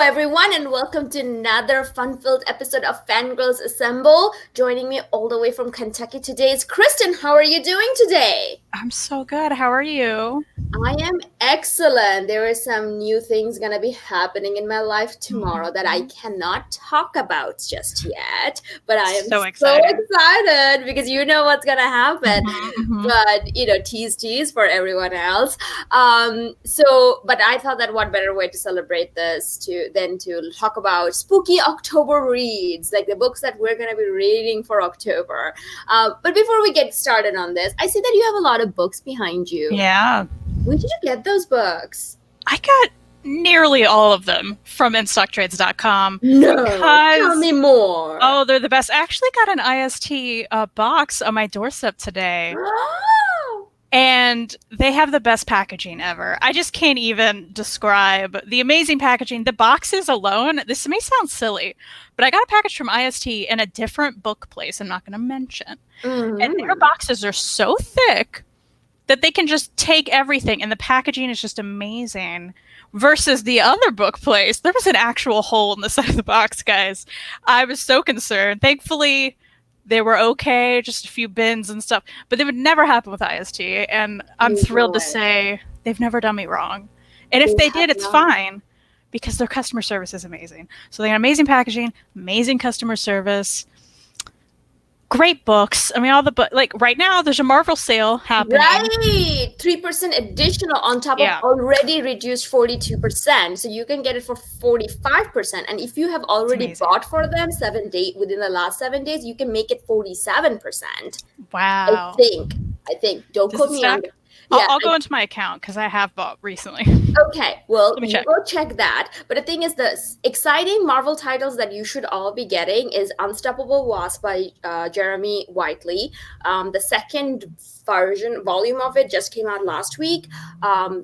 everyone, and welcome to another fun-filled episode of Fangirlz Assemble. Joining me all the way from Kentucky today is Kristen. How are you doing today? I'm so good. How are you? I am excellent. There are some new things gonna be happening in my life tomorrow that I Mhm. cannot talk about just yet, but I am So so exciting. excited because you know what's gonna happen. Mhm. But tease for everyone else. But I thought that what better way to celebrate this to talk about spooky October reads, like the books that we're gonna be reading for October. But before we get started on this, I see that you have a lot of books behind you. Yeah. Where did you get those books? I got nearly all of them from InStockTrades.com No, tell because, me more. oh, they're the best. I actually got an IST box on my doorstep today, and they have the best packaging ever. I just can't even describe the amazing packaging. The boxes alone, this may sound silly, but I got a package from IST in a different book place I'm not going to mention. And their Mm-hmm. boxes are so thick that they can just take everything, and the packaging is just amazing. Versus the other book place, there was an actual hole in the side of the box, guys. I was so concerned. Thankfully, they were okay, just a few bins and stuff, but they would never happen with IST, and I'm No thrilled to way. say they've never done me wrong. And They if they have did, it's not. fine because their customer service is amazing. So they got amazing packaging, amazing customer service, great books. I mean, all the like right now, there's a Marvel sale happening. Right. 3% additional on top of Yeah, already reduced 42%. So you can get it for 45%. And if you have it's already amazing. bought for them 7 days within the last 7 days, you can make it 47%. I Wow. think. I think. Don't Does quote it me on stack? it. Yeah, I'll go into my account because I have bought recently. okay, well, Let me you check. go check that. But the thing is, the exciting Marvel titles that you should all be getting is Unstoppable Wasp by Jeremy Whiteley. The second volume of it just came out last week.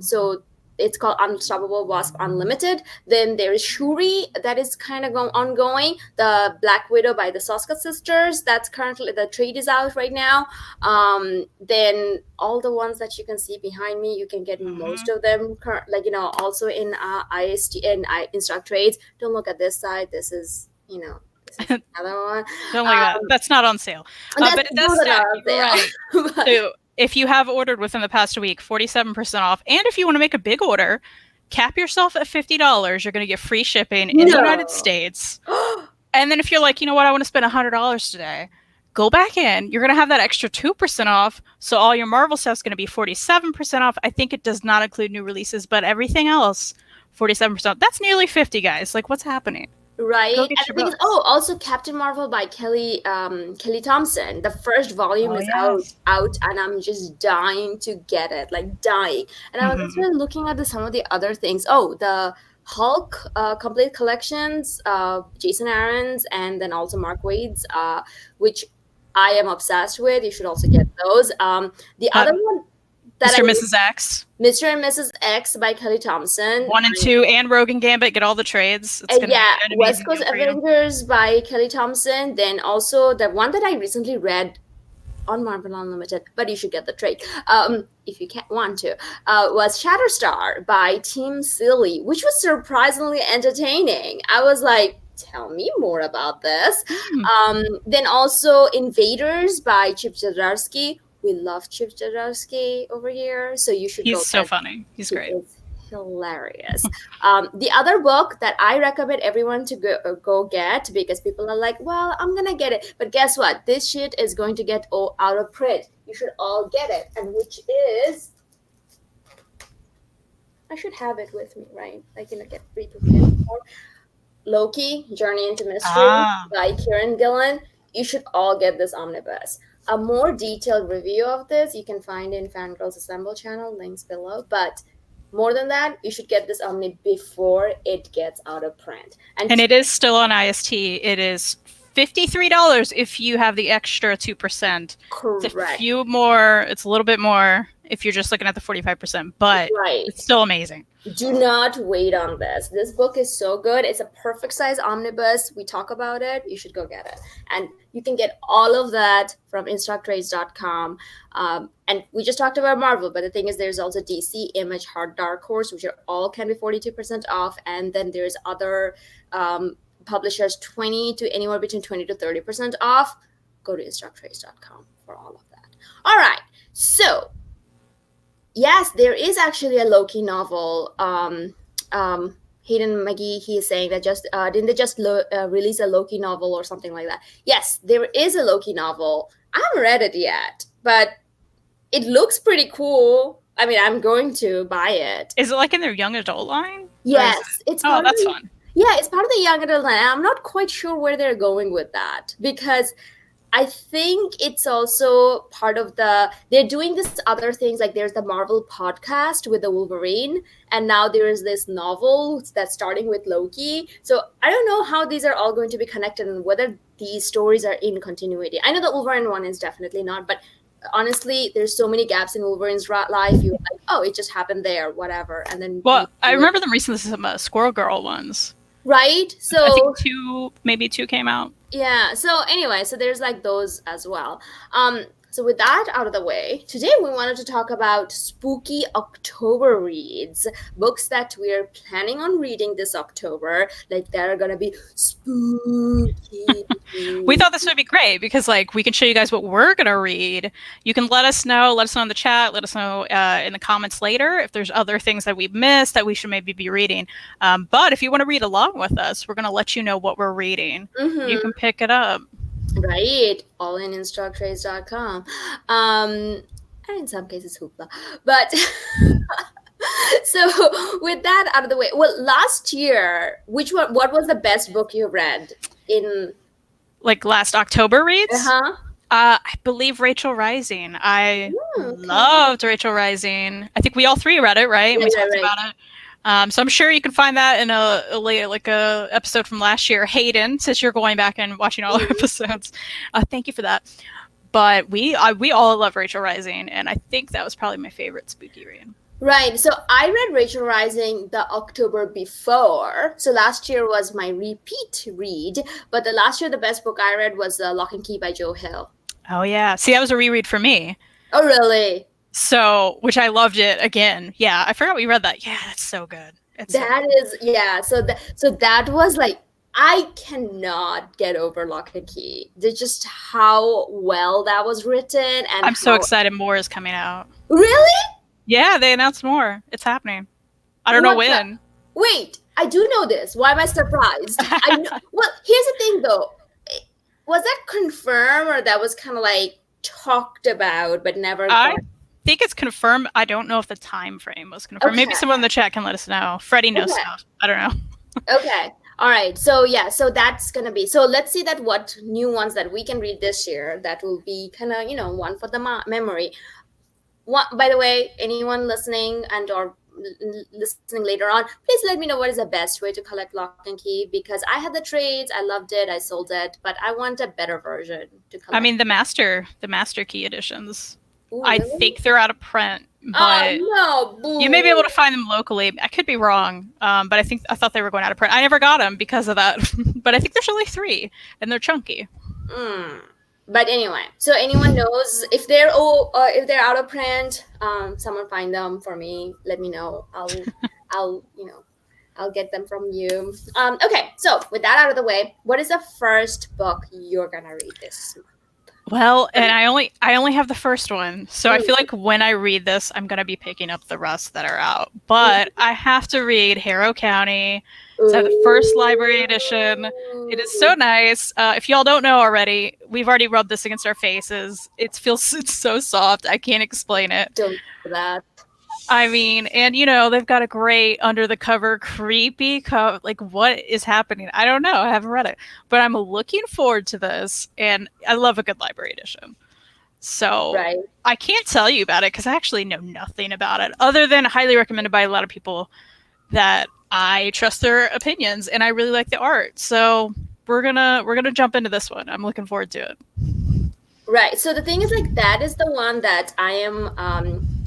So it's called Unstoppable Wasp Unlimited. Then there is Shuri that is kind of ongoing. The Black Widow by the Soska sisters. That's currently the trade is out right now. Then all the ones that you can see behind me, you can get most Mhm. of them also in IST and Instruct Trades. Don't look at this side. This is another one. Don't look at that. Um, That's not on sale. and that's But it does those are not stack. on You're right. sale. But So if you have ordered within the past week, 47% off. And if you want to make a big order, cap yourself at $50. You're going to get free shipping in the United no. States. And then if you're like, you know what, I want to spend $100 today, go back in. You're going to have that extra 2% off. So all your Marvel stuff's going to be 47% off. I think it does not include new releases, but everything else, 47%. That's nearly 50, guys. Like, what's happening? Right. Go And get the your thing is, books. also Captain Marvel by Kelly Thompson. The first volume Oh, is yes. out, and I'm just dying to get it, like dying. And I was Mm-hmm. actually looking at some of the other things. Oh, the Hulk complete collections, Jason Aaron's, and then also Mark Waid's, which I am obsessed with. You should also get those. The Uh, other one that Mr. and Mrs. X, Mr. and Mrs. X by Kelly Thompson. 1 and 2, and Rogan Gambit. Get all the trades. It's going to be Yeah, an West amazing Coast deal for you. Avengers by Kelly Thompson. Then also the one that I recently read on Marvel Unlimited, but you should get the trade if you can't want to. Was Shatterstar by Team Silly, which was surprisingly entertaining. I was like, tell me more about this. Hmm. Then also Invaders by Chip Zdarsky. We love Chip Zdarsky over here, so you should He's go so get. funny. He's He great. is hilarious. The other book that I recommend everyone to go get, because people are like, well, I'm gonna get it, but guess what? This shit is going to get out of print. You should all get it, and which is, I should have it with me, right? Like, get pre-prepared for Loki: Journey into Mystery Ah. by Kieran Gillen. You should all get this omnibus. A more detailed review of this you can find in Fangirl's Assemble channel, links below. But more than that, you should get this omni before it gets out of print. And it is still on IST. It is $53 if you have the extra 2%. It's a Correct. few more, it's a little bit more if you're just looking at the 45%, but Right. it's still amazing. Do not wait on this. This book is so good. It's a perfect size omnibus. We talk about it. You should go get it. And you can get all of that from instocktrades.com. And we just talked about Marvel, but the thing is, there's also DC, Image, Hard, Dark Horse, which are all can be 42% off. And then there's other publishers, 20 to anywhere between 20 to 30% off. Go to instocktrades.com for all of that. All right. So yes, there is actually a Loki novel. Hayden McGee, he is saying that just didn't they just release a Loki novel or something like that? Yes, there is a Loki novel. I haven't read it yet, but it looks pretty cool. I mean, I'm going to buy it. Is it like in their young adult line? Yes, it's oh, that's fun. Yeah, it's part of the young adult line. I'm not quite sure where they're going with that because I think it's also part of they're doing this other things, like there's the Marvel podcast with the Wolverine, and now there is this novel that's starting with Loki. So I don't know how these are all going to be connected and whether these stories are in continuity. I know the Wolverine one is definitely not, but honestly, there's so many gaps in Wolverine's life. You're like, oh, it just happened there, whatever. And then I remember them recently, some Squirrel Girl ones. Right? So I think maybe two came out. Yeah. So anyway, so there's like those as well. So with that out of the way, today we wanted to talk about spooky October reads, books that we're planning on reading this October, like that are gonna be spooky. We thought this would be great because like we can show you guys what we're gonna read. You can let us know in the chat, let us know in the comments later if there's other things that we've missed that we should maybe be reading. But if you want to read along with us, we're gonna let you know what we're reading. Mm-hmm. You can pick it up. Right, all in instocktrades.com. And in some cases Hoopla. But so with that out of the way, well, last year, what was the best book you read in like last October reads? Uh-huh. I believe Rachel Rising. I loved Rachel Rising. I think we all three read it, right? And we talked about it. So I'm sure you can find that in a episode from last year. Hayden, since you're going back and watching all our episodes, thank you for that. But we all love Rachel Rising, and I think that was probably my favorite spooky read. Right. So I read Rachel Rising the October before. So last year was my repeat read, but the last year the best book I read was Lock and Key by Joe Hill. Oh yeah. See, that was a reread for me. Oh really? So, which I loved it again. Yeah, I forgot we read that. Yeah, that's so good. So that was like, I cannot get over Lock and Key. Just how well that was written. And I'm so excited more is coming out. Really? Yeah, they announced more. It's happening. I don't know when. Wait, I do know this. Why am I surprised? Well, here's the thing though. Was that confirmed or that was kind of like talked about but never I think it's confirmed. I don't know if the time frame was confirmed. Okay. Maybe someone in the chat can let us know. Freddie knows stuff. I don't know. Okay. All right. So yeah, so that's going to be, so let's see that what new ones that we can read this year that will be kind of, one for the memory. By the way, anyone listening and or listening later on, please let me know what is the best way to collect Lock and Key, because I had the trades, I loved it, I sold it, but I want a better version to collect. I mean, the master key editions. Ooh, I think they're out of print, but you may be able to find them locally. I could be wrong, but I thought they were going out of print. I never got them because of that, but I think there's only 3, and they're chunky. But anyway, so anyone knows if they're out of print, someone find them for me. Let me know. I'll get them from you. Okay, so with that out of the way, what is the first book you're gonna read this month? Well, and I only have the first one, so I feel like when I read this, I'm gonna be picking up the rest that are out. But I have to read Harrow County. It's the first library edition. It is so nice. If y'all don't know already, we've already rubbed this against our faces. It's so soft. I can't explain it. Don't do that. I mean, and they've got a great under the cover creepy cover. Like, what is happening? I don't know. I haven't read it, but I'm looking forward to this, and I love a good library edition. So I can't tell you about it because I actually know nothing about it other than highly recommended by a lot of people that I trust their opinions, and I really like the art. So we're gonna jump into this one. I'm looking forward to it. Right. So the thing is, like, that is the one that I am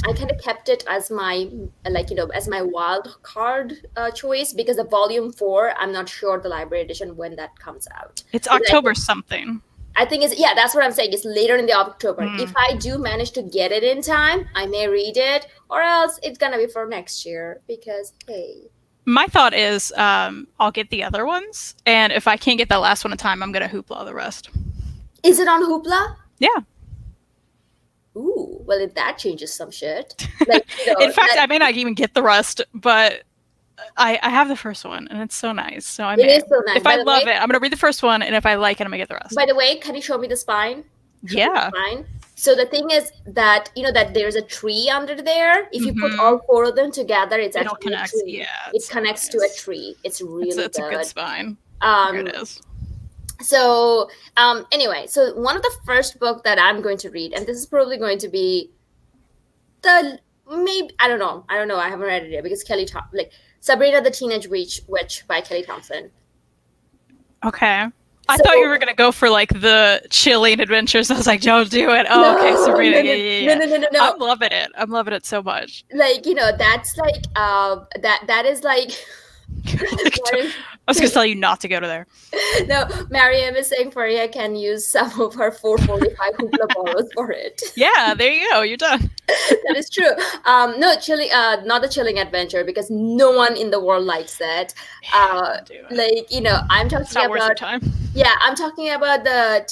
I kind of kept it as my as my wild card choice because the volume 4, I'm not sure the library edition when that comes out. It's Because October something. I think it's, yeah, that's what I'm saying. It's later in the October. If Mm. I do manage to get it in time, I may read it, or else it's gonna be for next year because hey. My thought is I'll get the other ones, and if I can't get that last one in time, I'm gonna hoopla the rest. Is it on Hoopla? Yeah. Ooh, well, if that changes some shit. Like, In fact, I may not even get the rest, but I have the first one, and it's so nice. So I it may. is so nice. If I love it, I'm gonna read the first one, and if I like it, I'm gonna get the rest. By the way, can you show me the spine? Yeah. Spine. So the thing is that that there's a tree under there. If you put Mhm. all 4 of them together, it's It all actually a connects. tree. Yeah. It connects to a tree. It's really It's a good good. spine. There it Um, is. so anyway, so one of the first book that I'm going to read, and this is probably going to be the maybe I don't know. I haven't read it yet because Sabrina the Teenage Witch by Kelly Thompson. Okay. I So- thought you were gonna go for like the chilling adventures. I was like, don't do it. Oh, okay, Sabrina. Yeah. No. I'm loving it. I'm loving it so much. Like that's like that is like. I was gonna tell you not to go to there. No, Mariam is saying Faria can use some of her 445 hoopla borrows for it. Yeah, there you go. You're done. That is true. No, chilling, not a chilling adventure because no one in the world likes that. Don't do it. Like I'm talking It's not worth your about. time. Yeah, I'm talking about the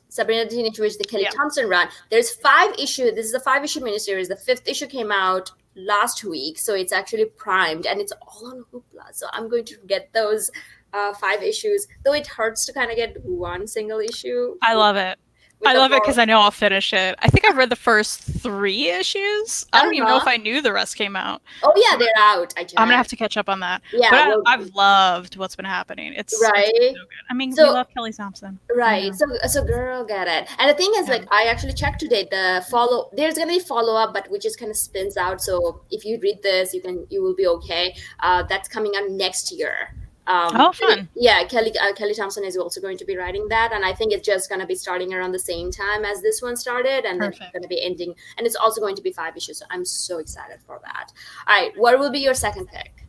Sabrina the Teenage Witch, the Kelly Yeah. Thompson run. There's 5 issues. This is a 5-issue miniseries. The 5th issue came out last week, so it's actually primed and it's all on Hoopla. So I'm going to get those 5 issues, though it hurts to kind of get one single issue. I love it. I love it because I know I'll finish it. I think I've read the first 3 issues. I don't even know if I knew the rest came out. Oh yeah, they're out. I'm gonna have to catch up on that. Yeah, but well, I've loved what's been happening. It's right. It's so good. I mean, we love Kelly Thompson. Right. So girl, get it. And the thing is, like, I actually checked today. There's gonna be follow up, but which just kind of spins out. So if you read this, you will be okay. That's coming out next year. Fun. Yeah, Kelly Thompson is also going to be writing that, and I think it's just going to be starting around the same time as this one started, and then it's going to be ending, and it's also going to be 5 issues. So I'm so excited for that. All right, what will be your second pick?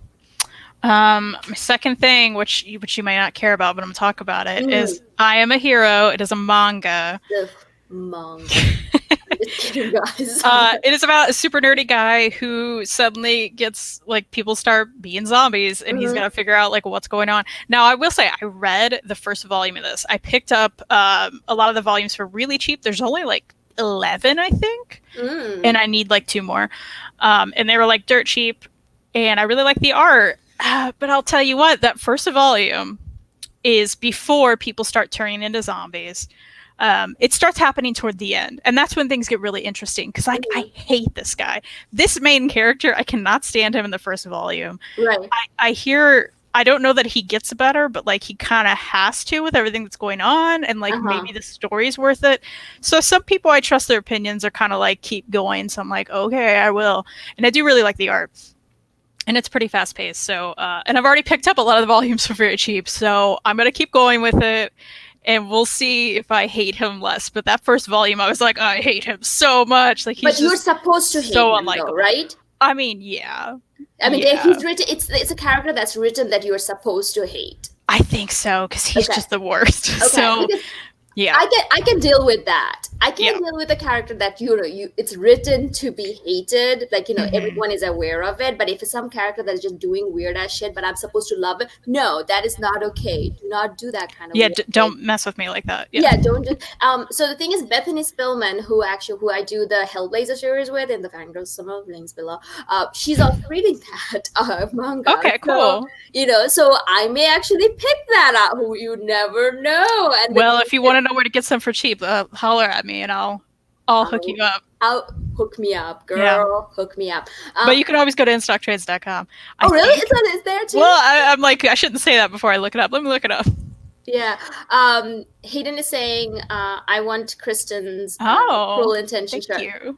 My second thing, which you may not care about, but I'm gonna talk about it, is I Am a Hero. It is a manga. The manga. Just kidding, guys. It is about a super nerdy guy who suddenly gets like people start being zombies, and he's got to figure out like what's going on. Now, I will say I read the first volume of this. I picked up a lot of the volumes for really cheap. There's only like 11, I think, and I need like 2 more. And they were like dirt cheap, and I really like the art. But I'll tell you what, that first volume is before people start turning into zombies. It starts happening toward the end, and that's when things get really interesting because I hate this guy. This main character, I cannot stand him in the first volume. Right. I don't know that he gets better, but like he kind of has to with everything that's going on, and like maybe the story's worth it. So some people, I trust their opinions, are kind of like keep going. So I'm like, okay, I will, and I do really like the art. And it's pretty fast paced. So, and I've already picked up a lot of the volumes for very cheap. So I'm going to keep going with it, and we'll see if I hate him less. But that first volume, I was like, I hate him so much. Like, but you're supposed to hate him, though, right? I mean, yeah. I mean, he's written. It's a character that's written that you're supposed to hate. I think so because he's just the worst. Okay. So. Yeah, I can deal with that. I can deal with a character that it's written to be hated. Like everyone is aware of it. But if it's some character that's just doing weird ass shit, but I'm supposed to love it, no, that is not okay. Do not do that kind of. Yeah, don't mess with me like that. Yeah, don't. So the thing is, Bethany Spillman, who I do the Hellblazer series with in the Fangirlz, some of the links below. She's also reading that manga. Okay, cool. So I may actually pick that up. You never know. And if you want to know where to get some for cheap, holler at me and I'll hook you up. Hook me up, girl. Yeah. Hook me up. But you can always go to instocktrades.com. Oh, really? It's there too? Well, I'm like, I shouldn't say that before I look it up. Let me look it up. Yeah. Hayden is saying, I want Kristen's Cruel Intention shirt. Thank you.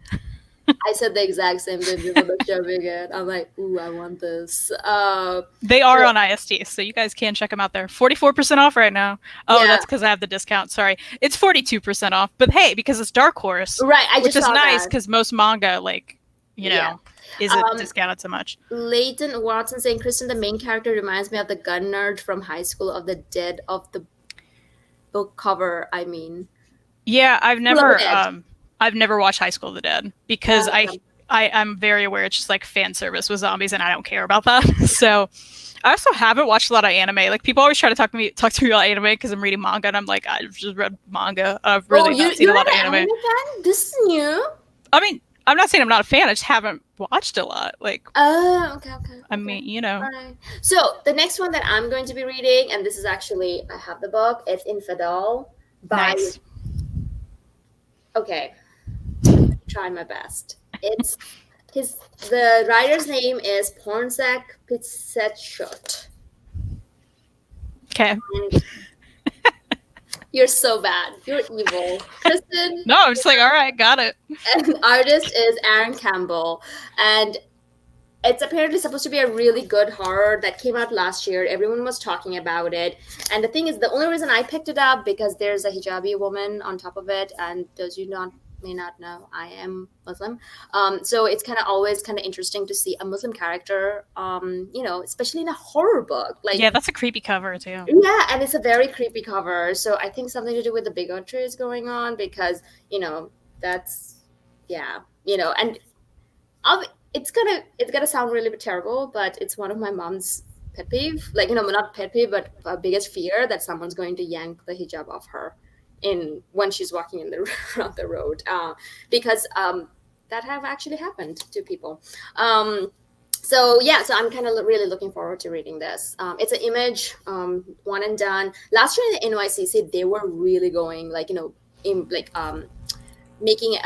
I said the exact same thing before the show began. I'm like, ooh, I want this. They are on IST, so you guys can check them out there. 44% off right now. Oh, yeah, that's because I have the discount. Sorry. It's 42% off. But hey, because it's Dark Horse, right. I which just is saw nice that. because most manga, like, Yeah. isn't discounted so much. Leighton Watson saying Kristen, the main character, reminds me of the gun nerd from high school of the dead of the book cover. I mean, Yeah, School of the Dead. I've never watched High School of the Dead because Um, I'm very aware it's just like fan service with zombies and I don't care about that. So I also haven't watched a lot of anime. Like people always try to talk to me about anime because I'm reading manga and I'm like, I've just read manga. I've oh, really not seen a you're lot of not an anime. anime fan? This is new. I mean, I'm not saying I'm not a fan. I just haven't watched a lot. Like, Oh, okay, okay. I Okay. mean, All right. So the next one that I'm going to be reading, and this is actually I have the book. It's Infidel by. nice. Okay, try my best. It's the writer's name is Pornsak Pitsetshot. Okay. And you're so bad. You're evil, Kristen. No, I'm just like, all right, got it. And artist is Aaron Campbell, and it's apparently supposed to be a really good horror that came out last year. Everyone was talking about it. And the thing is, the only reason I picked it up because there's a hijabi woman on top of it. And those you not may not know, I am Muslim. So it's kind of always kind of interesting to see a Muslim character, especially in a horror book. Like, Yeah, that's a creepy cover too. yeah, and it's a very creepy cover. So I think something to do with the bigotry is going on because, that's, yeah, and it's gonna sound really terrible, but it's one of my mom's pet peeve. Like, not pet peeve, but biggest fear that someone's going to yank the hijab off her when she's walking around the road, because that have actually happened to people. So yeah, so I'm kind of really looking forward to reading this. It's an image, one and done. Last year in the NYCC, they were really going like making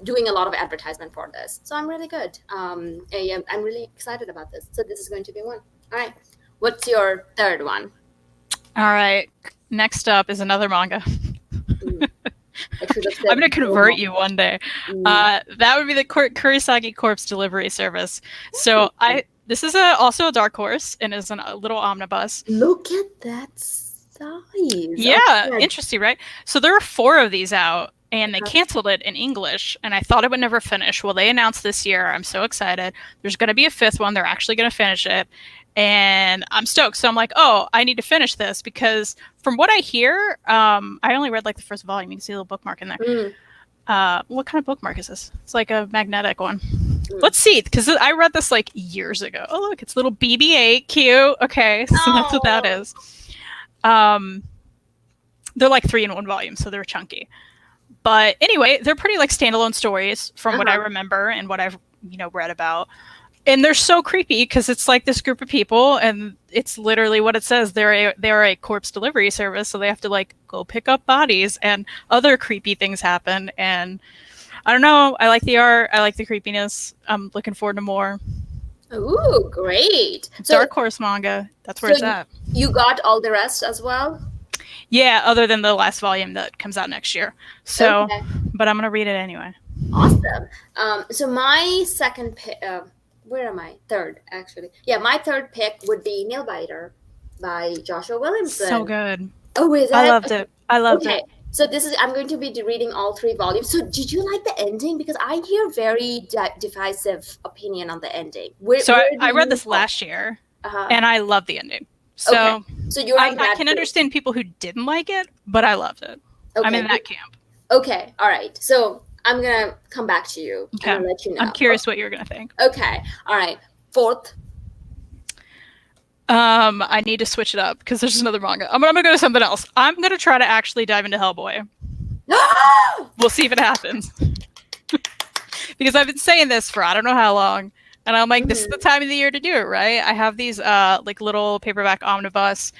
doing a lot of advertisement for this. So I'm really good. I'm really excited about this. So this is going to be one. All right. What's your third one? All right. Next up is another manga. I'm going to convert you one day. That would be the Kurisagi Corpse Delivery Service. So this is also a Dark Horse and is a little omnibus. Look at that size. Yeah, interesting, right? So there are 4 of these out. And they canceled it in English, and I thought it would never finish. Well, they announced this year. I'm so excited. There's going to be a 5th one. They're actually going to finish it, and I'm stoked. So I'm like, oh, I need to finish this because from what I hear, I only read like the first volume. You can see a little bookmark in there. What kind of bookmark is this? It's like a magnetic one. Let's see, because I read this like years ago. Oh, look, it's little BB-8. Cute. Okay, so that's what that is. They're like 3 in 1 volume, so they're chunky. But anyway, they're pretty like standalone stories from what I remember and what I've read about. And they're so creepy because it's like this group of people, and it's literally what it says. They're a corpse delivery service, so they have to like go pick up bodies, and other creepy things happen. And I don't know. I like the art. I like the creepiness. I'm looking forward to more. Ooh, great! Dark Horse manga. That's where it's at. You got all the rest as well. Yeah, other than the last volume that comes out next year. So, but I'm gonna read it anyway. Awesome. So my second pick, where am I? Third, actually. Yeah, my third pick would be Nailbiter by Joshua Williamson. So good. Oh, is it? I loved it. I loved it. So I'm going to be reading all 3 volumes. So did you like the ending? Because I hear very divisive opinion on the ending. I read this last year, and I love the ending. So, I can understand people who didn't like it, but I loved it. Okay. I'm in that camp. Okay, all right. So I'm gonna come back to you and let you know. I'm curious what you're gonna think. Okay, all right. 4th. I need to switch it up because there's another manga. I'm gonna go to something else. I'm gonna try to actually dive into Hellboy. We'll see if it happens. Because I've been saying this for I don't know how long. And I'm like, this is the time of the year to do it, right? I have these like little paperback omnibus.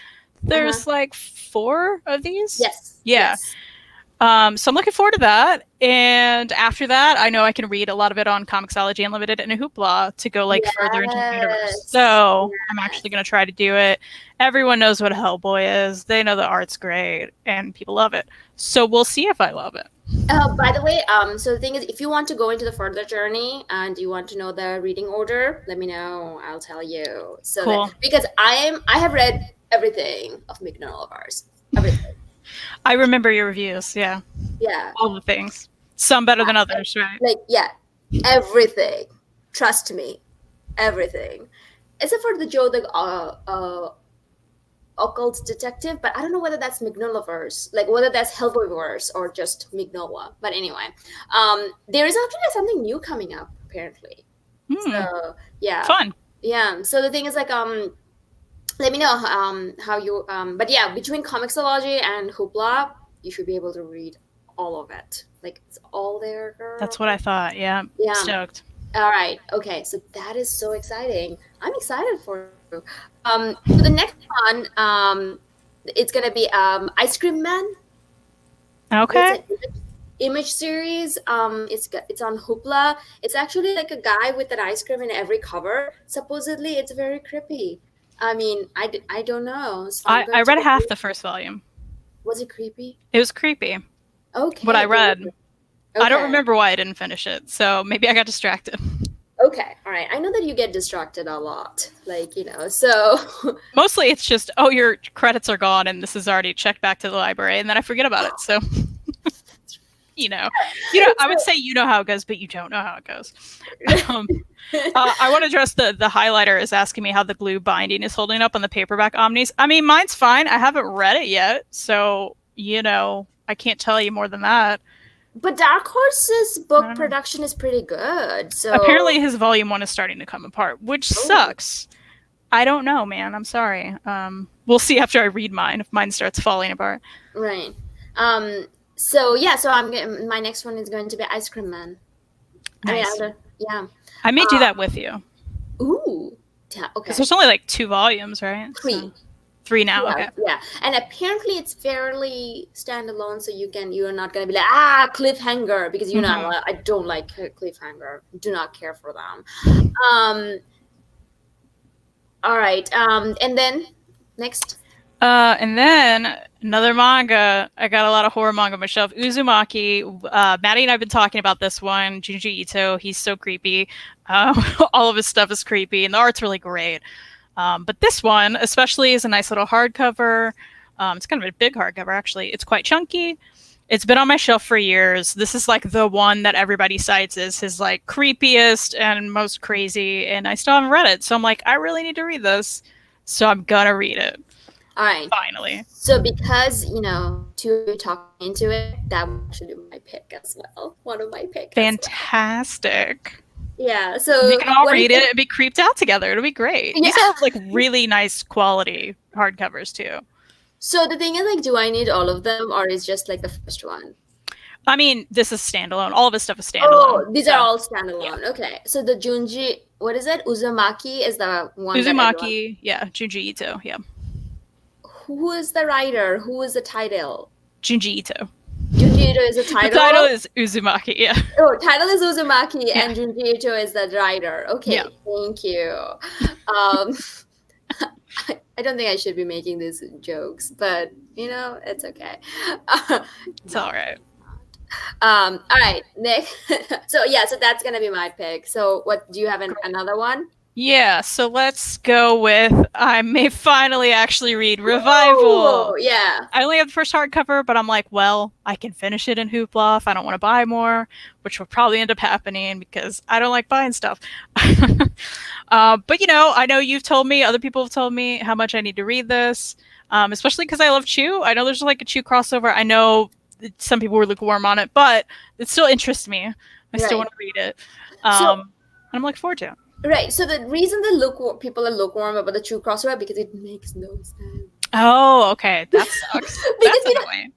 There's like 4 of these. Yes. Yeah. Yes. So I'm looking forward to that. And after that, I know I can read a lot of it on Comixology Unlimited and a Hoopla to go like further into the universe. So I'm actually going to try to do it. Everyone knows what Hellboy is. They know the art's great and people love it. So we'll see if I love it. By the way, so the thing is, if you want to go into the further journey and you want to know the reading order, let me know. I'll tell you. So that Cool. because I have read everything of McNulty of ours, everything. I remember your reviews. Yeah, Yeah, all the things. Some better than others, right? like yeah, everything. Trust me, everything, except for the Joe the occult detective, but I don't know whether that's Mignola-verse, like whether that's Hellboy-verse or just Mignola. But anyway, there is actually something new coming up apparently. Hmm. So yeah, Fun. yeah. So the thing is like let me know how you but yeah, between Comixology and Hoopla, you should be able to read all of it. Like it's all there, girl. That's what I thought. Yeah. Yeah. Stoked. All right. Okay. So that is so exciting. I'm excited for you. So the next one, it's gonna be Ice Cream Man. It's Okay. an image series. It's on Hoopla. It's actually like a guy with an ice cream in every cover. Supposedly, it's very creepy. I mean, I don't know. So I'm I going to read half review. the first volume. Was it creepy? It was creepy. What I Okay. read. I don't Okay. remember why I didn't finish it, so maybe I got distracted. Okay. All right. I know that you get distracted a lot. Like, so Mostly it's just, oh, your credits are gone and this is already checked back to the library, and then I forget about it. So, you know, I would say you know how it goes, but you don't know how it goes. Um, I want to address the highlighter is asking me how the glue binding is holding up on the paperback omnis. I mean, mine's fine. I haven't read it yet, so I can't tell you more than that. But Dark Horse's I book don't know. production is pretty good. So, Apparently, his volume one is starting to come apart, which oh, sucks. I don't know, man. I'm sorry. We'll see after I read mine if mine starts falling apart. right. So yeah, so my next one is going to be Ice Cream Man. I mean, I Nice. don't, yeah. I may do Uh, that with you ooh, because okay. there's only like 2 volumes, right? So Three. 3 now. Yeah, Okay. yeah. And apparently it's fairly standalone, so you're not gonna be like cliffhanger because Mm-hmm. I don't like cliffhanger. Do not care for them. Um. All right. And then next. And then another manga. I got a lot of horror manga myself. Uzumaki. Maddie and I've been talking about this one. Junji Ito. He's so creepy. All of his stuff is creepy, and the art's really great. But this one, especially, is a nice little hardcover. It's kind of a big hardcover, actually. It's quite chunky. It's been on my shelf for years. This is like the one that everybody cites as his like creepiest and most crazy, and I still haven't read it. So I'm like, I really need to read this. So I'm gonna read it. All right. Finally. So because two of you talking into it, that would actually be my pick as well. One of my pick as well. Fantastic. Yeah. We So can all what do you read it think? and be creeped out together. It'll be great. Yeah. These are like really nice quality hardcovers too. So the thing is, like, do I need all of them, or is just like the first one? I mean, this is standalone. All of his stuff is standalone. Oh, these are So all yeah. standalone. Okay. So the Junji, what is it? Uzumaki is the one that everyone. Uzumaki, yeah, Junji Ito, yeah. Who is the writer? Who is the title? Junji Ito. Junji Ito is the The title title. is Uzumaki, yeah. Oh, title is Uzumaki, Yeah. and Junji Ito is the writer. Yeah. Okay, thank you. Um, I don't think I should be making these jokes, but it's okay. It's No. all right. All right, Nick. So yeah, so that's gonna be my pick. So what do you have another one? Yeah, so let's go with I may finally actually read Ooh, Revival. yeah. I only have the first hardcover, but I'm like, well, I can finish it in Hoopla if I don't want to buy more, which will probably end up happening because I don't like buying stuff. But I know you've told me, other people have told me how much I need to read this, especially because I love Chew. I know there's like a Chew crossover. I know some people were lukewarm on it, but it still interests me. I still Right. want to read it. So And I'm looking forward to it. right. So the reason people are lukewarm about the true crossover because it makes no sense. Oh, okay. That sucks. because That's annoying.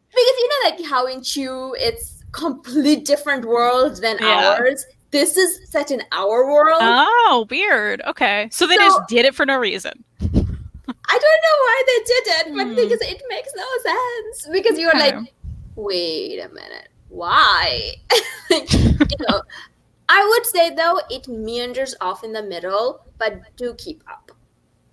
like how in Chew it's complete different world than Yeah. ours. This is set in our world. Oh, weird. Okay. So they So just did it for no reason. I don't know why they did it, but Hmm. because it makes no sense. Because you're like, Okay. wait a minute, why? I would say though it meanders off in the middle, but do keep up.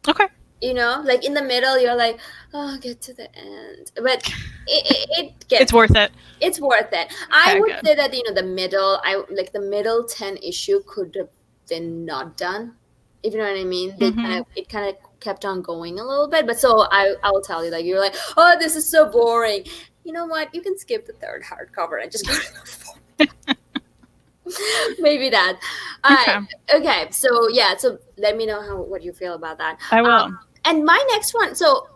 Okay. You know, like in the middle, you're like, oh, get to the end, but it It's gets, worth it. it's worth it. I Okay, would good. say that the middle, I like the middle 10 issue could have been not done, if you know what I mean. They kind Mm-hmm. of it kind of kept on going a little bit, but so I will tell you, like, you're like, oh, this is so boring. You know what? You can skip the third hardcover and just go to the fourth. Maybe that. Okay, Okay. So yeah. So let me know what you feel about that. I will. And my next one. So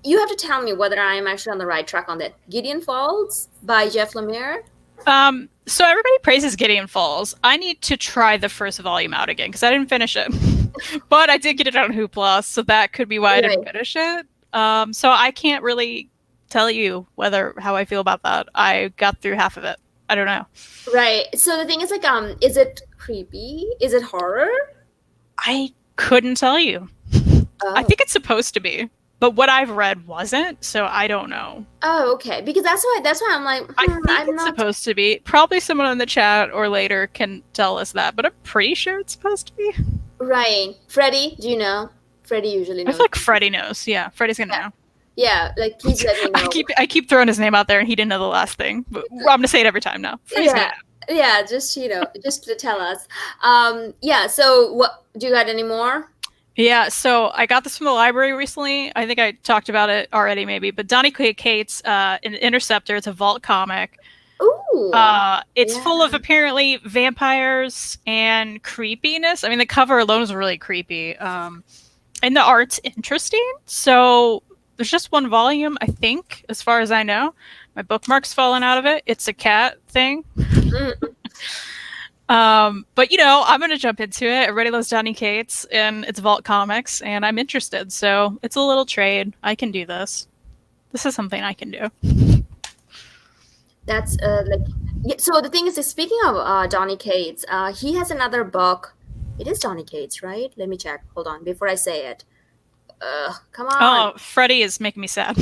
you have to tell me whether I am actually on the right track on that. Gideon Falls by Jeff Lemire. So everybody praises Gideon Falls. I need to try the first volume out again because I didn't finish it, but I did get it on Hoopla, so that could be why I didn't Right. finish it. So I can't really tell you how I feel about that. I got through half of it. I don't know. Right. So the thing is, like, is it creepy? Is it horror? I couldn't tell you. I Oh. think it's supposed to be, but what I've read wasn't, so I don't know. Oh, okay. Because that's why I'm like, I think I'm it's not supposed to be. Probably someone in the chat or later can tell us that, but I'm pretty sure it's supposed to be. right. Freddie, do you know? Freddie usually I knows. feel like Freddie knows. Yeah, Freddie's gonna Yeah. know. Yeah. Like, please let me know. I keep throwing his name out there, and he didn't know the last thing. But I'm gonna say it every time now. Freddie's Yeah. gonna know. Yeah. Just just to tell us. Yeah. So what? Do you got any more? Yeah, so I got this from the library recently. I think I talked about it already, maybe. But Donny Cates, an Interceptor. It's a Vault comic. Ooh. It's Yeah. full of apparently vampires and creepiness. I mean, the cover alone is really creepy. And the art's interesting. So there's just one volume, I think, as far as I know. My bookmark's fallen out of it. It's a cat thing. Mm. But I'm gonna jump into it. Everybody loves Donny Cates, and it's Vault Comics, and I'm interested. So it's a little trade. I can do this. This is something I can do. That's like, yeah, so the thing is, speaking of Donny Cates, he has another book. It is Donny Cates, right? Let me check. Hold on before I say it. Come on. Oh, Freddie is making me sad.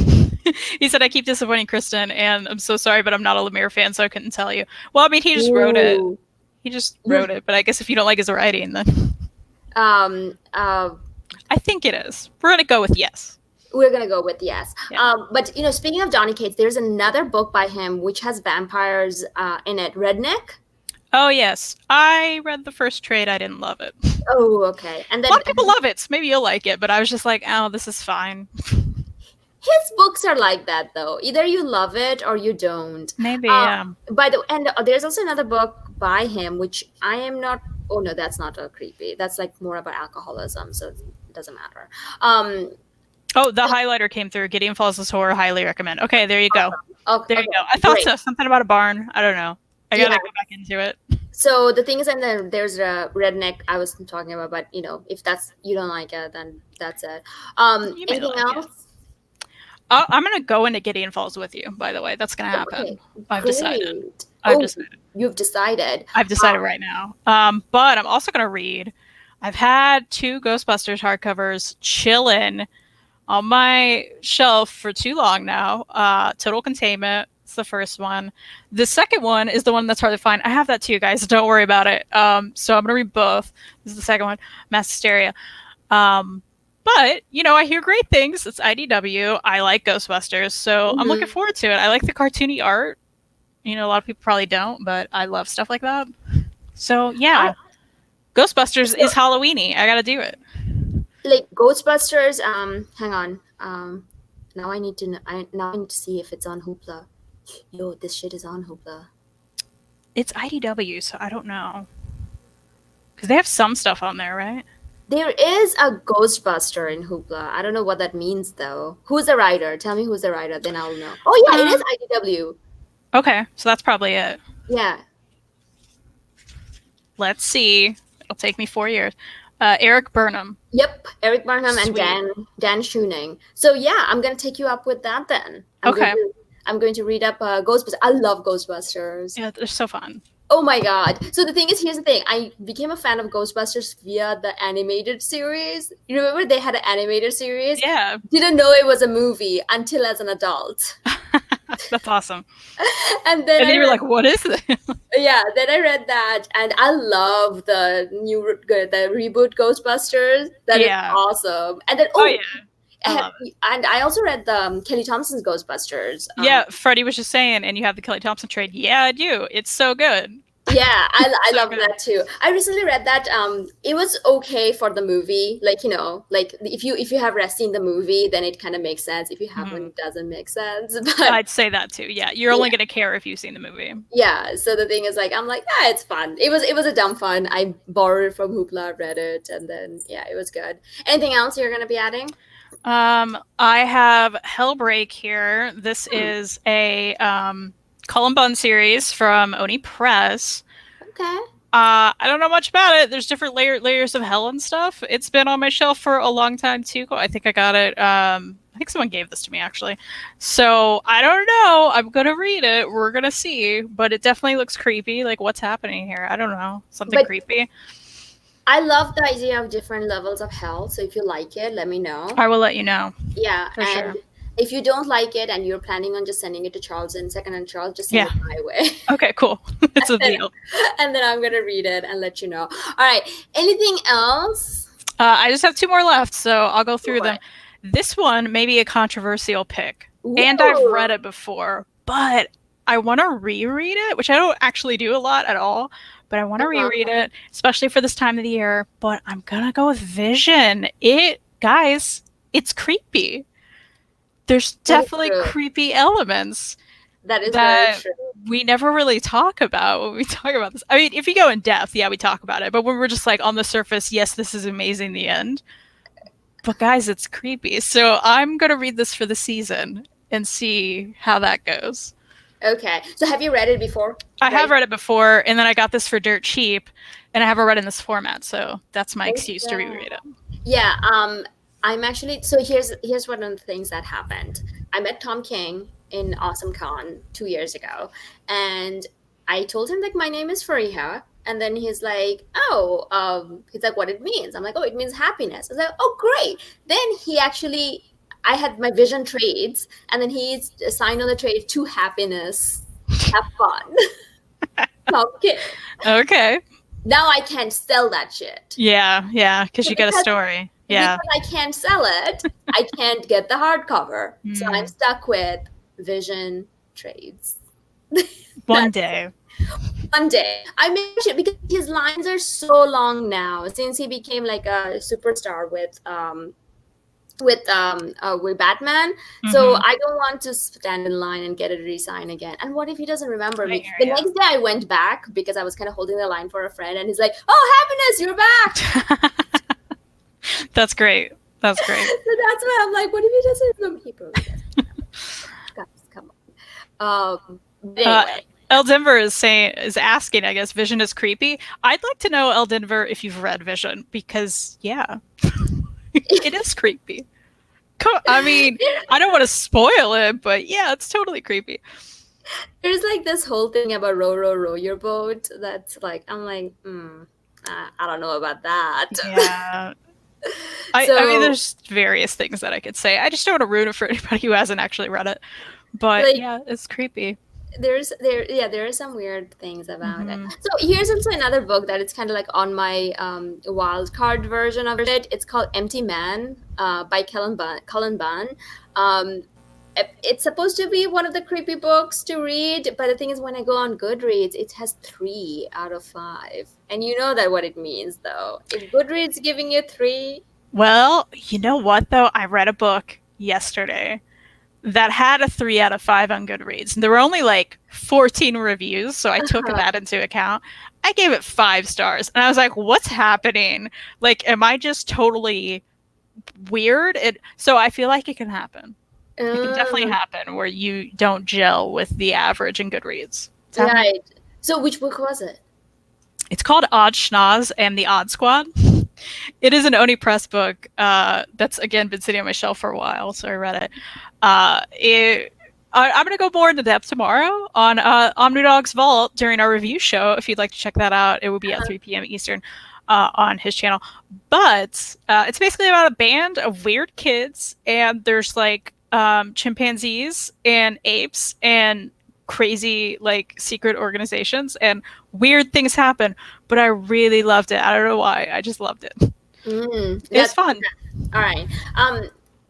He said I keep disappointing Kristen, and I'm so sorry, but I'm not a Lemire fan, so I couldn't tell you. Well, I mean, he just wrote it. Ooh. He just You've wrote it, but I guess if you don't like his writing, then um I think it is. We're gonna go with yes. we're gonna go with yes. Yeah. But speaking of Donny Cates, there's another book by him which has vampires in it. Redneck. Oh yes, I read the first trade. I didn't love it. Oh, okay. And A then lot of people love it, so maybe you'll like it. But I was just like, oh, this is fine. his books are like that, though. Either you love it or you don't. Maybe. By the and there's also another book by him which I am not. Oh no, that's not a creepy. That's like more about alcoholism, so it doesn't matter. Oh, the highlighter came through. Gideon Falls is horror. Highly recommend. Okay, there you go. Okay, There you go. I thought great. so. Something about a barn. I don't know. I gotta Yeah. go back into it. So the thing is, and then there's a redneck I was talking about, but if that's you don't like it, then that's it. You may Anything like else? it. I'm gonna go into Gideon Falls with you. By the way, that's gonna happen. Okay, I've great. decided. Oh, I've decided. you've decided. I've decided right now. But I'm also gonna read. I've had 2 Ghostbusters hardcovers chilling on my shelf for too long now. Total Containment. It's the first one. The second one is the one that's hard to find. I have that too, guys. Don't worry about it. So I'm gonna read both. This is the second one, Mass Hysteria. But I hear great things. It's IDW. I like Ghostbusters, so I'm looking forward to it. I like the cartoony art. A lot of people probably don't, but I love stuff like that. So yeah, Ghostbusters is Halloweeny. I gotta do it. Like Ghostbusters. Hang on. Now I need to now I need to see if it's on Hoopla. Yo, this shit is on Hoopla. It's IDW, so I don't know. Because they have some stuff on there, right? There is a Ghostbuster in Hoopla. I don't know what that means though. Who's the writer? Tell me who's the writer, then I'll know. Oh yeah, it is IDW. Okay, so that's probably it. Yeah. Let's see. It'll take me 4 years. Eric Burnham. Yep, Eric Burnham and Sweet. Dan Schuning. So yeah, I'm gonna take you up with that then. I'm going to read up Ghostbusters. I love Ghostbusters. Yeah, they're so fun. Oh my god. So the thing is, here's the thing. I became a fan of Ghostbusters via the animated series. You remember they had an animated series? Yeah. Didn't know it was a movie until as an adult. That's awesome. And then And I then you're read, like, what is this? yeah, then I read that, and I love the reboot Ghostbusters. That is Yeah. awesome. And then, Oh yeah. oh, I love it. and I also read the Kelly Thompson's Ghostbusters. Yeah, Freddie was just saying, and you have the Kelly Thompson trade. Yeah, I do. It's so good. Yeah, I So love good. that too. I recently read that it was okay for the movie. Like, like if you have seen the movie, then it kind of makes sense. If you haven't, Mhm. it doesn't make sense. But I'd say that too. Yeah, you're only yeah, gonna care if you've seen the movie. yeah. So the thing is, like, I'm like, yeah, it's fun. It was a dumb fun. I borrowed it from Hoopla, read it, and then yeah, it was good. Anything else you're gonna be adding? I have Hellbreak here. This Hmm. is a Cullen Bunn series from Oni Press. Okay. I don't know much about it. There's different layers of hell and stuff. It's been on my shelf for a long time too. I think I got it. I think someone gave this to me actually. So I don't know. I'm gonna read it. We're gonna see. But it definitely looks creepy. Like what's happening here? I don't know. Something But creepy. I love the idea of different levels of hell. So if you like it, let me know. I will let you know Yeah, for and sure. if you don't like it and you're planning on just sending it to Charles and second-hand Charles, just send Yeah. it my way. Okay. Cool. It's a deal. And then I'm gonna read it and let you know. All right. Anything else? I just have two more left, so I'll go Go through for them. it. This one may be a controversial pick, and I've read Ooh. it before, but I want to reread it, which I don't actually do a lot at all. But I want to Uh-huh. reread it, especially for this time of the year. But I'm gonna go with Vision. Guys, it's creepy. There's That is definitely true. creepy elements That is very that true. we never really talk about when we talk about this. I mean, if you go in depth, yeah, we talk about it. But when we're just like on the surface, yes, this is amazing, the end. But guys, it's creepy. So I'm gonna read this for the season and see how that goes. Okay. So have you read it before? I Right. have read it before, and then I got this for dirt cheap, and I haven't read it in this format, so that's my excuse to Okay. reread it. Yeah. I'm actually, so here's one of the things that happened. I met Tom King in Awesome Con 2 years ago, and I told him like my name is Fariha, and then he's like, oh, he's like, what it means? I'm like, oh, it means happiness. I was like, oh, great. Then he actually, I had my vision trades, and then he signed on the trade to happiness, have fun. Tom King. Okay. Now I can't sell that shit. Yeah, because So you get a because story. Yeah. because I can't sell it, I can't get the hardcover. So I'm Mm. stuck with Vision trades. One That's day. one day. I mentioned because his lines are so long now since he became like a superstar with Batman. So Mm-hmm. I don't want to stand in line and get it re-signed again. And what if he doesn't remember I me? hear The you. next day I went back because I was kind of holding the line for a friend, and he's like, "Oh, happiness, you're back." That's great. That's great. So that's why I'm like, what if he doesn't remember? He probably doesn't remember. Guys, come on. But Uh, anyway, El Denver is asking, I guess, Vision is creepy. I'd like to know, El Denver, if you've read Vision, because yeah, it is creepy. I mean, I don't want to spoil it, but yeah, it's totally creepy. there's like this whole thing about row, row, row your boat. That's like, I'm like, I don't know about that. Yeah. I mean, So, there's various things that I could say. I just don't want to ruin it for anybody who hasn't actually read it. But like, yeah, it's creepy. there are some weird things about it. Mm-hmm. So here's also another book that it's kind of like on my wild card version of it. It's called Empty Man by Cullen Bunn. um it's supposed to be one of the creepy books to read, but the thing is, when I go on Goodreads, it has 3 out of 5, and you know that what it means, though. If Goodreads giving you 3, Well, you know what though? I read a book yesterday that had a 3 out of 5 on Goodreads. And there were only like 14 reviews, so I took uh-huh. that into account. I gave it 5 stars, and I was like, "What's happening? Like, am I just totally weird?" So I feel like it can happen. It can definitely um, happen where you don't gel with the average in Goodreads. It's happening. right. So which book was it? It's called Odd Schnoz and the Odd Squad. It is an Oni Press book that's again been sitting on my shelf for a while, so I read it. I'm going to go more into depth tomorrow on Omnidog's Vault during our review show. If you'd like to check that out, it will be at 3 p.m. Eastern on his channel. But it's basically about a band of weird kids, and there's like chimpanzees and apes and crazy like secret organizations and weird things happen, but I really loved it. I don't know why. I just loved it. It was That's fun. all right.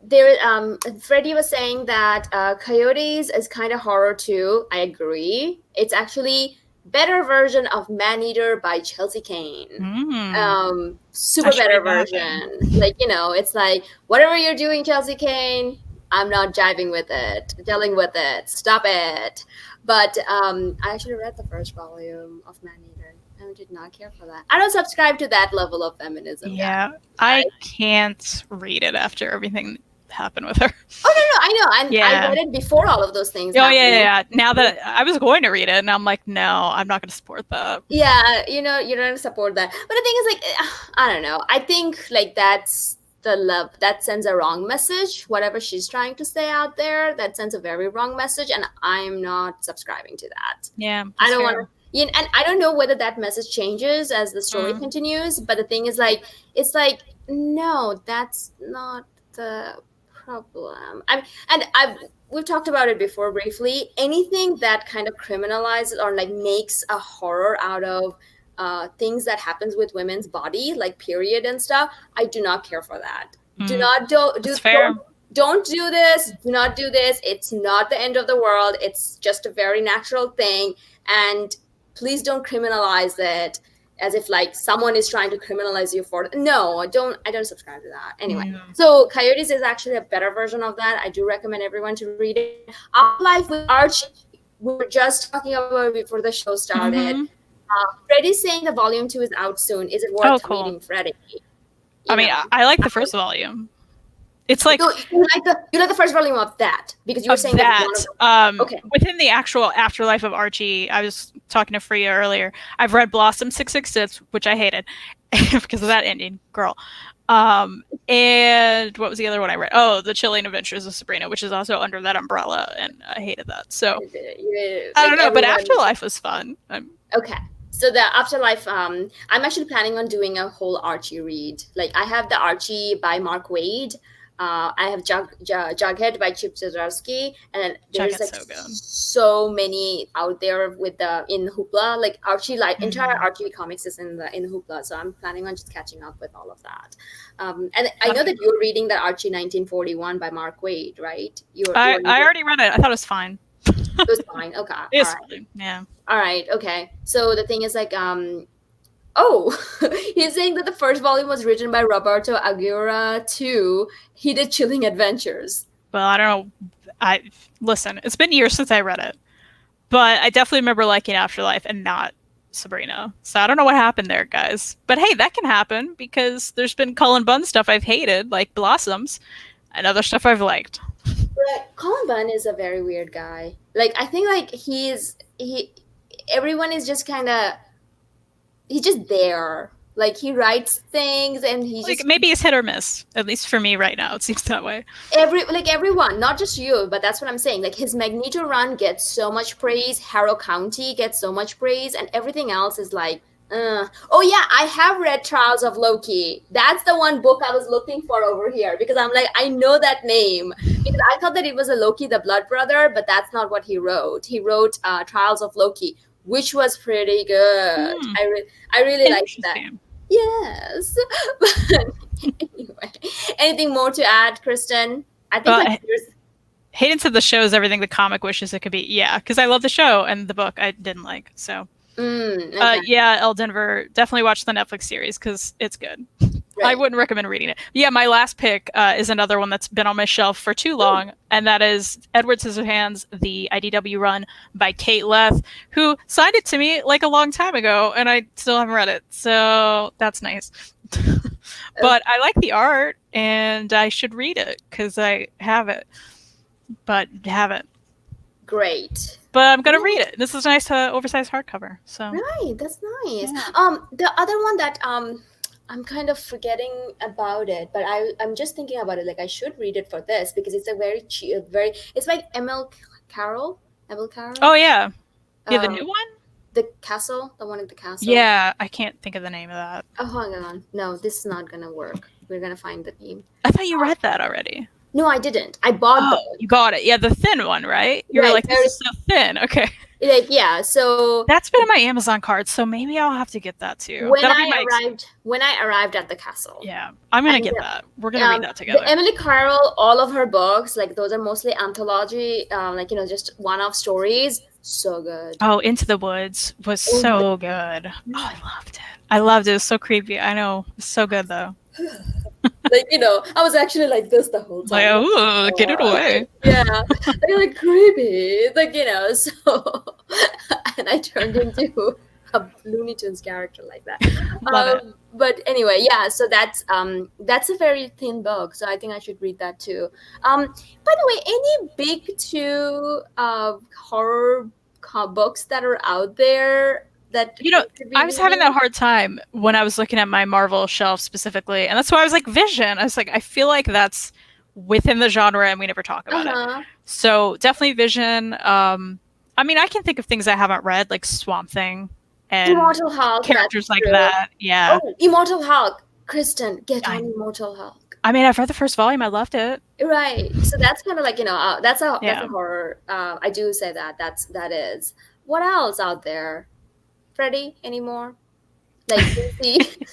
There, Freddie was saying that Coyotes is kind of horror too. I agree. It's actually better version of Man Eater by Chelsea Kane. I Super should better read that then. version. Like, it's like whatever you're doing, Chelsea Kane, I'm not jiving with it, dealing with it. Stop it. But I actually read the first volume of Man Eater. I did not care for that. I don't subscribe to that level of feminism, guys. Yeah, I can't read it after everything that happened with her. Oh no, no, I know, and I Yeah. read it before all of those things Oh happened. yeah. Now that I was going to read it, and I'm like, no, I'm not going to support that. Yeah, you don't support that. But the thing is, like, I don't know. I think like that's the love that sends a wrong message. Whatever she's trying to say out there, that sends a very wrong message, and I'm not subscribing to that. Yeah, I don't want to. And I don't know whether that message changes as the story Mm. continues. But the thing is, like, it's like no, that's not the problem. We've talked about it before briefly. Anything that kind of criminalizes or like makes a horror out of things that happens with women's body, like period and stuff, I do not care for that. Do not That's fair. don't do this. Do not do this. It's not the end of the world. It's just a very natural thing, and please don't criminalize it as if like someone is trying to criminalize you for it. No, I don't subscribe to that. Anyway, so Coyotes is actually a better version of that. I do recommend everyone to read it. Afterlife with Archie, we were just talking about it before the show started. Freddie's saying the volume 2 is out soon. Is it worth reading, Freddie? I like the first volume. It's like so you like the first volume of that because you were saying that. Okay. Within the actual afterlife of Archie, I was talking to Freya earlier. I've read Blossom 666, which I hated because of that ending, girl. And what was the other one I read? Oh, The Chilling Adventures of Sabrina, which is also under that umbrella, and I hated that. So I don't know, but Afterlife was fun. Okay. So the Afterlife, I'm actually planning on doing a whole Archie read. Like I have the Archie by Mark Waid. I have Jughead by Chip Zdarsky, and there's like so many out there with in Hoopla. Like Archie, like entire Archie comics is in Hoopla, so I'm planning on just catching up with all of that. And I know that you're reading the Archie 1941 by Mark Waid, right? I already read it. I thought it was fine. It was fine. Okay. It's fine. Yeah. All right. Okay. So the thing is like oh, he's saying that the first volume was written by Roberto Aguirre too. He did Chilling Adventures. Well, I don't know. Listen, it's been years since I read it, but I definitely remember liking Afterlife and not Sabrina. So I don't know what happened there, guys. But hey, that can happen because there's been Cullen Bunn stuff I've hated, like Blossoms, and other stuff I've liked. But Cullen Bunn is a very weird guy. Like I think like everyone is just kind of. He's just there. Like he writes things and he like, just maybe it's hit or miss. At least for me right now, it seems that way. Everyone, not just you, but that's what I'm saying. Like his Magneto run gets so much praise, Harrow County gets so much praise, and everything else is like, Oh yeah, I have read Trials of Loki. That's the one book I was looking for over here because I'm like, I know that name because I thought that it was a Loki the Blood Brother, but that's not what he wrote. He wrote Trials of Loki, which was pretty good. I really liked that. Yes. But anyway, anything more to add, Kristen? I think Hayden said the show is everything the comic wishes it could be. Yeah, because I love the show and the book I didn't like. So yeah, El Denver, definitely watch the Netflix series because it's good. Right. I wouldn't recommend reading it. Yeah, my last pick is another one that's been on my shelf for too long, and that is Edward Scissorhands, the IDW run by Kate Leth, who signed it to me like a long time ago, and I still haven't read it, so that's nice. But I like the art, and I should read it because I have it, but haven't. Great. But I'm gonna read it. This is a nice oversized hardcover. So right, that's nice. Yeah. The other one that I'm kind of forgetting about it, but I'm just thinking about it. Like I should read it for this because it's a very it's like Emil Carroll. Oh yeah, yeah, the new one. The castle, the one at the castle. Yeah, I can't think of the name of that. Oh, hang on. No, this is not gonna work. We're gonna find the name. I thought you read that already. No, I didn't. I bought those. You bought it. Yeah, the thin one, right? You were Right, like, this is so thin. Okay. like yeah. So That's been in my Amazon card, so maybe I'll have to get that too. That'll be my when I arrived at the castle, yeah, I'm gonna and get that. We're gonna read that together. the Emily Carroll, all of her books, like those are mostly anthology, like just one-off stories. So good. Oh, Into the Woods was so good. Oh, I loved it. I loved it. It was so creepy. I know. It was so good though. Like I was actually like this the whole time. Like, oh, get it away. Yeah, like creepy, like so. And I turned into a Looney Tunes character like that. Love it. But anyway, yeah. So that's a very thin book. So I think I should read that too. By the way, any big two horror books that are out there? That I was having that hard time when I was looking at my Marvel shelf specifically, and that's why I was like, Vision. I was like, I feel like that's within the genre, and we never talk about it. So definitely Vision. I mean, I can think of things I haven't read, like Swamp Thing and Immortal Hulk, characters like that. Yeah. Oh, Immortal Hulk. Kristen, get on Immortal Hulk. I mean, I've read the first volume. I loved it. Right. So that's kind of like that's a horror. I do say that is. What else out there? Freddie anymore? Like DC?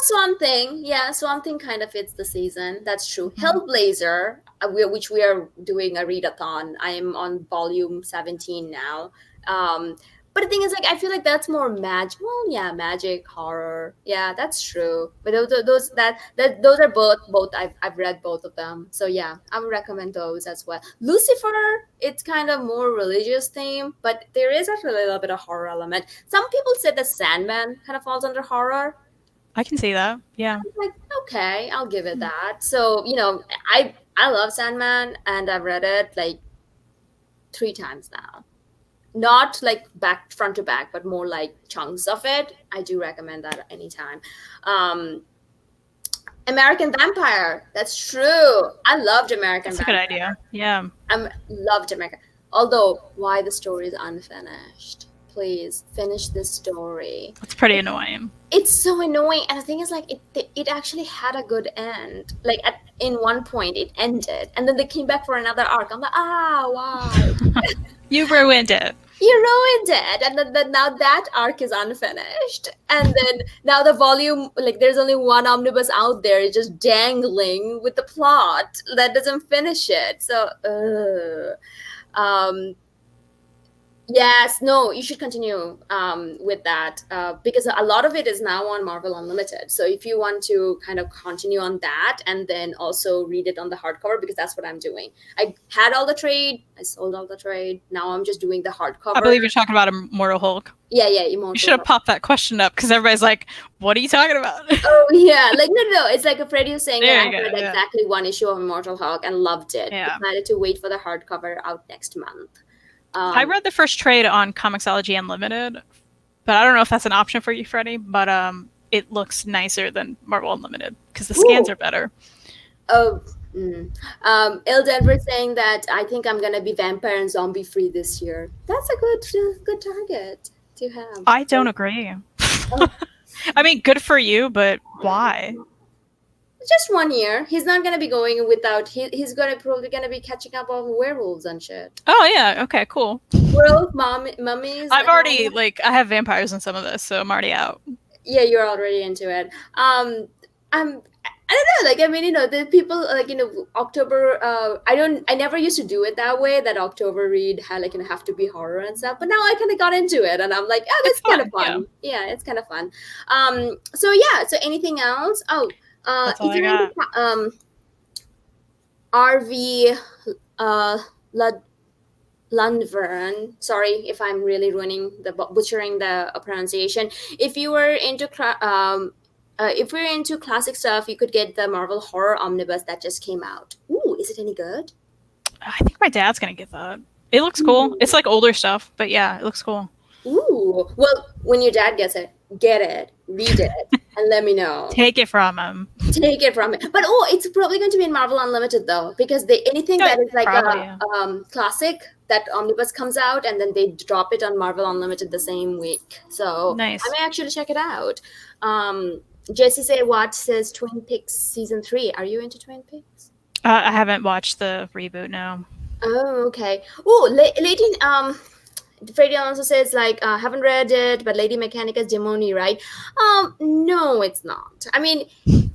Swamp Thing. Yeah, Swamp Thing kind of fits the season. That's true. Hellblazer, which we are doing a readathon. I am on volume 17 now. But the thing is, like, I feel like that's more magic. Well, yeah, magic horror. Yeah, that's true. But those are both. I've read both of them. So yeah, I would recommend those as well. Lucifer, it's kind of more religious theme, but there is actually a little bit of horror element. Some people said the Sandman kind of falls under horror. I can see that. Yeah. I'm like, okay, I'll give it that. So I love Sandman, and I've read it like 3 times now. Not like front to back, but more like chunks of it. I do recommend that anytime. American Vampire. That's true. I loved American Vampire. That's a good idea. Yeah. I loved American. Although, why the story is unfinished? Please finish this story. It's pretty annoying. It's so annoying, and the thing is, like, it actually had a good end. Like in one point, it ended, and then they came back for another arc. I'm like, why? You ruined it. You ruined it, and then now that arc is unfinished, and then now the volume, like, there's only one omnibus out there, it's just dangling with the plot that doesn't finish it. So, yes, no, you should continue with that because a lot of it is now on Marvel Unlimited. So if you want to kind of continue on that and then also read it on the hardcover, because that's what I'm doing. I had all the trade, I sold all the trade. Now I'm just doing the hardcover. I believe you're talking about Immortal Hulk. Yeah, Immortal. You should have popped that question up because everybody's like, "What are you talking about?" Oh yeah, like no, it's like Freddie was saying that I read exactly one issue of Immortal Hulk and loved it. Yeah. Decided to wait for the hardcover out next month. I read the first trade on Comixology Unlimited, but I don't know if that's an option for you, Freddie. But it looks nicer than Marvel Unlimited because the scans are better. Oh, Il Denver saying that I think I'm gonna be vampire and zombie free this year. That's a good target to have. I don't agree. I mean, good for you, but why? Just 1 year. He's not gonna be going without. He's probably gonna be catching up on werewolves and shit. Oh yeah. Okay. Cool. Werewolf mummies. I've already I have vampires in some of this, so I'm already out. Yeah, you're already into it. I don't know. Like, I mean, the people like October. I never used to do it that way. That October read had have to be horror and stuff. But now I kind of got into it, and I'm like, that's kind of fun. Yeah, it's kind of fun. So yeah. So anything else? Oh. That's all I got. RV Lundvern. Sorry if I'm really butchering the pronunciation. If you were into if you're into classic stuff, you could get the Marvel Horror Omnibus that just came out. Ooh, is it any good? I think my dad's gonna get that. It looks cool. It's like older stuff, but yeah, it looks cool. Ooh, well, when your dad gets it, get it, read it, and let me know. Take it from him. Take it from him. But it's probably going to be in Marvel Unlimited though, because anything that is like classic, that omnibus comes out and then they drop it on Marvel Unlimited the same week. So nice. I may actually check it out. Jesse said, "What says Twin Peaks season 3? Are you into Twin Peaks?" I haven't watched the reboot. No. Oh, okay. Oh, Lady Freddie Alonso says like haven't read it, but Lady Mechanicus Demoni, right? No, it's not. I mean,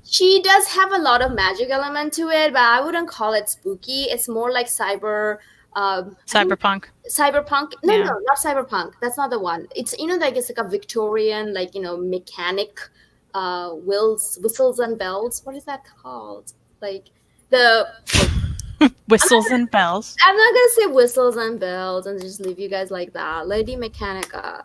she does have a lot of magic element to it, but I wouldn't call it spooky. It's more like I think Cyberpunk. cyberpunk. No, Yeah. no, not cyberpunk. That's not the one. It's like it's like a Victorian, like mechanic, whistles and bells. What is that called? Like the Whistles and bells. I'm not gonna say whistles and bells and just leave you guys like that. Lady Mechanica.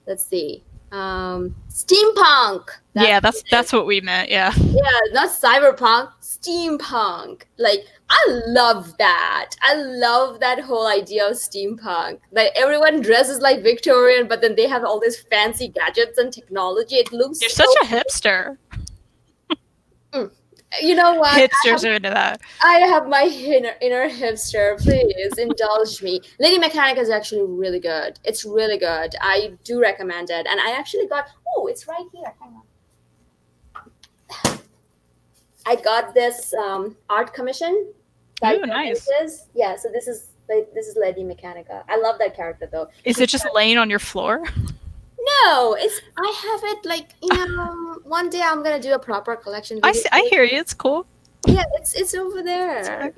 Let's see. Steampunk. That's what we meant. Yeah. Yeah, not cyberpunk. Steampunk. Like I love that. I love that whole idea of steampunk. Like everyone dresses like Victorian, but then they have all these fancy gadgets and technology. It looks. You're such a hipster. You know what? Hipsters are into that. I have my inner hipster. Please indulge me. Lady Mechanica is actually really good. It's really good. I do recommend it. And I actually got. Oh, it's right here. Hang on. I got this art commission. Oh, nice. Yeah. So this is Lady Mechanica. I love that character though. Is it just laying on your floor? No, I have it like one day I'm gonna do a proper collection video. I hear you. It's cool. Yeah, it's over there.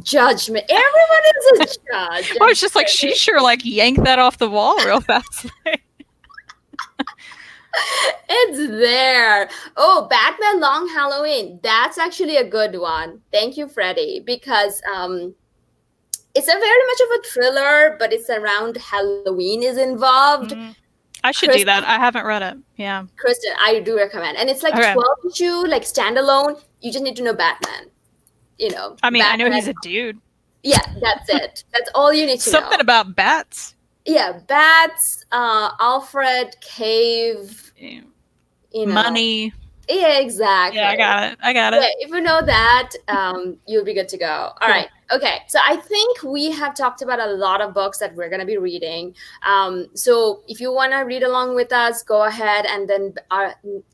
Judgment. Everyone is a judge. Well, it's just like she sure like yanked that off the wall real fast. It's there. Oh, Batman Long Halloween. That's actually a good one. Thank you, Freddie, because it's a very much of a thriller, but it's around Halloween is involved. I should do that. I haven't read it. Yeah. Kristen, I do recommend. And it's like 12 issue, like standalone. You just need to know Batman. I mean, Batman. I know he's a dude. Yeah, that's it. That's all you need to know. Something about bats. Yeah, bats, Alfred, cave, money. Yeah, exactly. Yeah, I got it. Yeah, if you know that, you'll be good to go. All right. Okay. So I think we have talked about a lot of books that we're going to be reading. So if you want to read along with us, go ahead. And then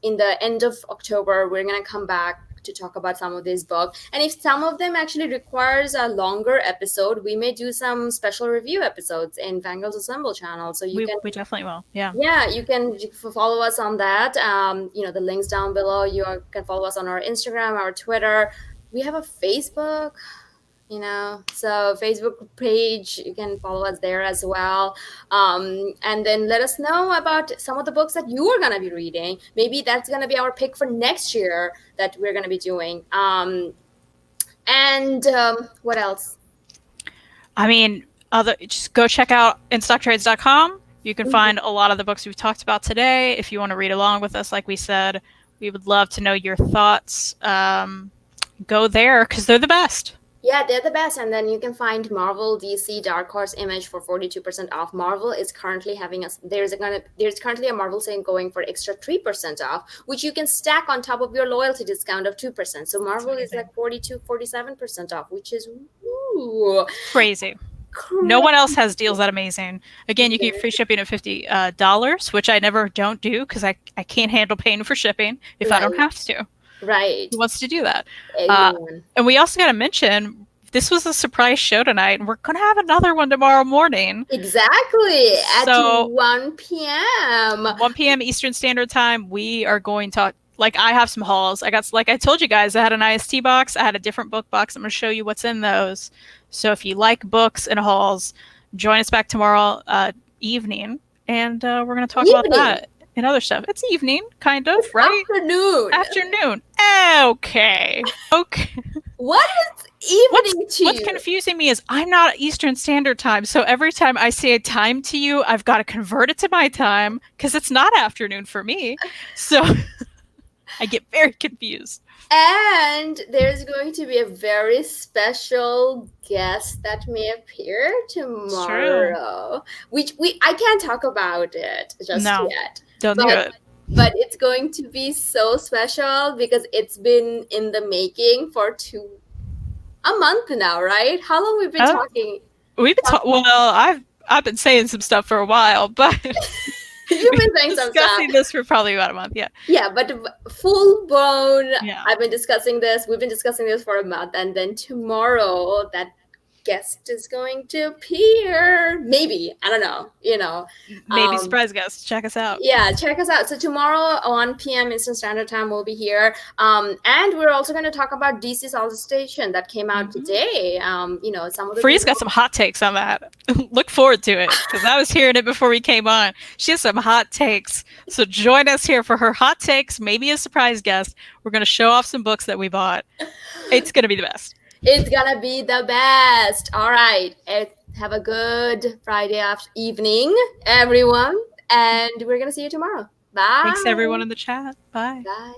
in the end of October, we're going to come back to talk about some of these books. And if some of them actually requires a longer episode, we may do some special review episodes in Fangirlz Assemble channel. So we definitely will. Yeah. Yeah, you can follow us on that. The links down below. You can follow us on our Instagram, our Twitter. We have a Facebook. So Facebook page, you can follow us there as well. And then let us know about some of the books that you are going to be reading. Maybe that's going to be our pick for next year that we're going to be doing. What else? I mean, just go check out InStockTrades.com. You can find a lot of the books we've talked about today. If you want to read along with us, like we said, we would love to know your thoughts. Go there because they're the best. Yeah, they're the best. And then you can find Marvel, DC, Dark Horse, Image for 42% off. Marvel is currently having there's currently a Marvel sale going for extra 3% off, which you can stack on top of your loyalty discount of 2%. So Marvel is like 47% off, which is crazy. No one else has deals that amazing. Again, you can get free shipping at $50, which I never don't do because I can't handle paying for shipping if I don't have to. Right. Who wants to do that? And we also got to mention, this was a surprise show tonight, and we're going to have another one tomorrow morning. Exactly. At 1 p.m. 1 p.m. Eastern Standard Time, we are going to, I have some hauls. Like I told you guys, I had an IST box. I had a different book box. I'm going to show you what's in those. So if you like books and hauls, join us back tomorrow evening, and we're going to talk about that. And other stuff. It's evening, kind of, right? Afternoon. Okay. What is evening to you? What's confusing me is I'm not Eastern Standard Time. So every time I say a time to you, I've got to convert it to my time because it's not afternoon for me. So I get very confused. And there's going to be a very special guest that may appear tomorrow, which I can't talk about it just yet. Don't do it. But it's going to be so special because it's been in the making for a month now, right? How long we've been talking? We've been Well, I've been saying some stuff for a while, but You've been saying some stuff. Discussing this for probably about a month. Yeah. Yeah, but full blown. Yeah. I've been discussing this. We've been discussing this for a month, and then tomorrow that guest is going to appear. Maybe, I don't know. Maybe surprise guest. Check us out. Yeah, check us out. So tomorrow, 1 p.m. Eastern Standard Time, we'll be here. And we're also going to talk about DC Solid Station that came out today. Some of the Free's got some hot takes on that. Look forward to it, because I was hearing it before we came on. She has some hot takes. So join us here for her hot takes, maybe a surprise guest. We're going to show off some books that we bought. It's going to be the best. It's going to be the best. All right. Have a good Friday evening, everyone. And we're going to see you tomorrow. Bye. Thanks, everyone in the chat. Bye. Bye.